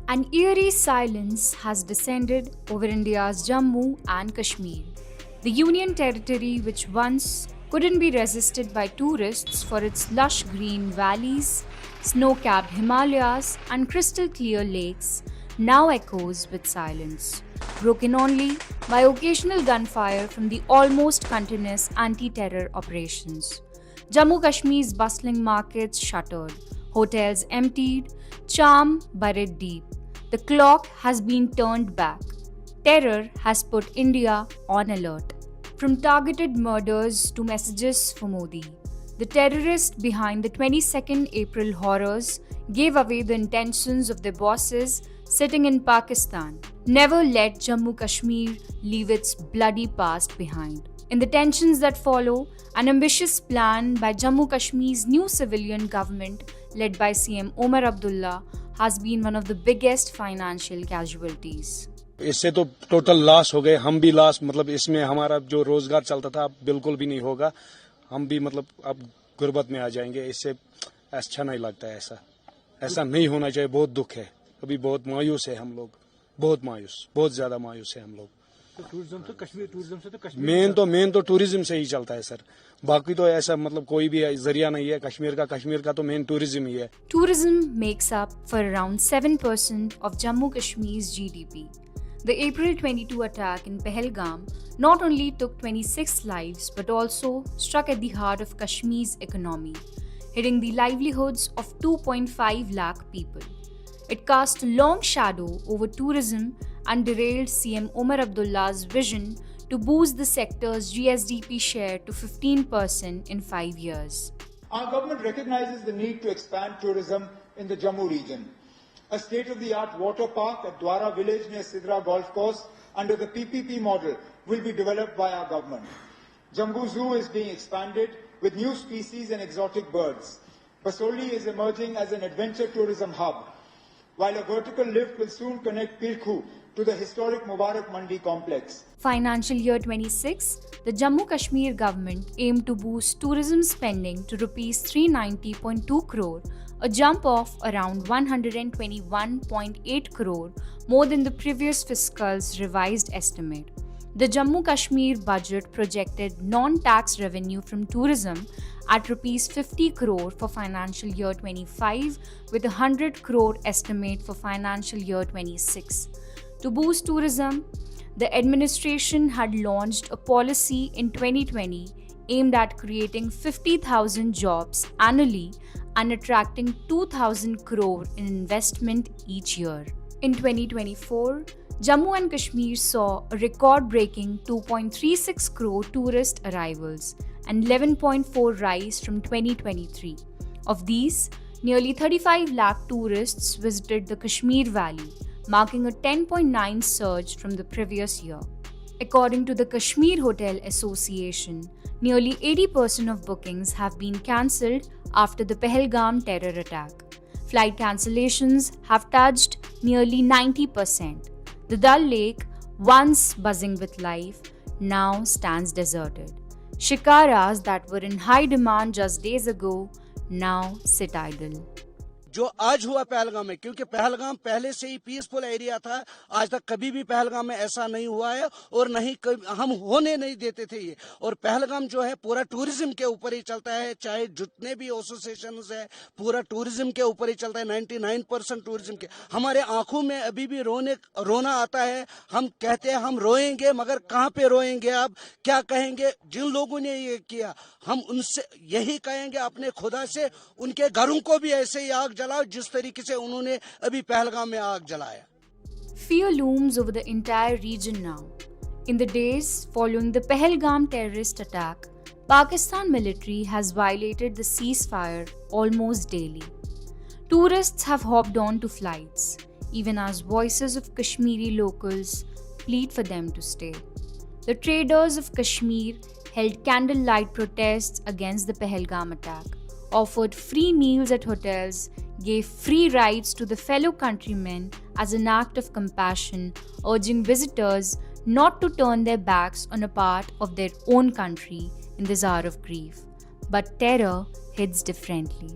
An eerie silence has descended over India's Jammu and Kashmir, the Union territory which once couldn't be resisted by tourists for its lush green valleys, snow capped Himalayas, and crystal clear lakes, now echoes with silence, broken only by occasional gunfire from the almost continuous anti terror operations. Jammu Kashmir's bustling markets shuttered, hotels emptied, charm buried deep. The clock has been turned back. Terror has put India on alert. From targeted murders to messages for Modi, the terrorist behind the 22nd April horrors gave away the intentions of their bosses sitting in Pakistan. Never let Jammu Kashmir leave its bloody past behind. In the tensions that follow, an ambitious plan by Jammu Kashmir's new civilian government, led by CM Omar Abdullah, has been one of the biggest financial casualties. इससे तो total loss हो गए, हम भी loss, मतलब इसमें हमारा जो रोजगार चलता था अब बिल्कुल भी नहीं होगा, हम भी मतलब अब गुर्बत में आ जाएंगे। इससे अच्छा नहीं लगता है, ऐसा नहीं होना चाहिए। बहुत दुख है, अभी बहुत मायूस है हम लोग, बहुत मायूस, बहुत ज्यादा मायूस है हम लोग। टूरिज्म से तो मेन तो टूरिज्म से ही चलता है सर, बाकी तो ऐसा मतलब कोई भी जरिया नहीं है। कश्मीर का तो मेन टूरिज्म ही है। Tourism makes up for around 7% of Jammu Kashmir's GDP. The April 22 attack in Pahalgam not only took 26 lives but also struck at the heart of Kashmir's economy, hitting the livelihoods of 2.5 lakh people. It cast a long shadow over tourism and derailed CM Omar Abdullah's vision to boost the sector's GSDP share to 15% in 5 years. Our government recognizes the need to expand tourism in the Jammu region. A state-of-the-art water park at Dwara village near Sidra Golf Course under the PPP model will be developed by our government. Jambu Zoo is being expanded with new species and exotic birds. Basoli is emerging as an adventure tourism hub, while a vertical lift will soon connect Pirkhu to the historic Mubarak Mandi complex. Financial year 26, the Jammu Kashmir government aimed to boost tourism spending to Rs 390.2 crore, a jump of around 121.8 crore more than the previous fiscal's revised estimate. The Jammu Kashmir budget projected non-tax revenue from tourism at Rs 50 crore for financial year 25 with a 100 crore estimate for financial year 26. To boost tourism, the administration had launched a policy in 2020 aimed at creating 50,000 jobs annually and attracting 2,000 crore in investment each year. In 2024, Jammu and Kashmir saw a record-breaking 2.36 crore tourist arrivals and 11.4 rise from 2023. Of these, nearly 35 lakh tourists visited the Kashmir Valley, marking a 10.9 surge from the previous year. According to the Kashmir Hotel Association, nearly 80% of bookings have been cancelled after the Pahalgam terror attack. Flight cancellations have touched nearly 90%. The Dal Lake, once buzzing with life, now stands deserted. Shikaras that were in high demand just days ago now sit idle. जो आज हुआ पहलगाम में, क्योंकि पहलगाम पहले से ही peaceful area था, आज तक कभी भी पहलगाम में ऐसा नहीं हुआ है और नहीं हम होने नहीं देते थे ये। और पहलगाम जो है पूरा टूरिज्म के ऊपर ही चलता है, चाहे जितने भी एसोसिएशंस है पूरा टूरिज्म के ऊपर ही चलता है। 99% टूरिज्म के। हमारे आंखों में अभी भी रोना आता है। हम कहते हैं हम रोएंगे, मगर कहाँ पे रोएंगे? अब क्या कहेंगे जिन लोगों ने ये किया? हम उनसे यही कहेंगे अपने खुदा से, उनके घरों को भी ऐसे ही आग जिस तरीके से उन्होंने अभी पहलगाम में आग जलाया। Fear looms over the entire region now. In the days following the Pahalgam terrorist attack, Pakistan military has violated the ceasefire almost daily. Tourists have hopped on to flights, even as voices of Kashmiri locals plead for them to stay. The traders of Kashmir held candlelight protests against the Pahalgam attack, offered free meals at hotels, gave free rides to the fellow countrymen as an act of compassion, urging visitors not to turn their backs on a part of their own country in this hour of grief. But terror hits differently.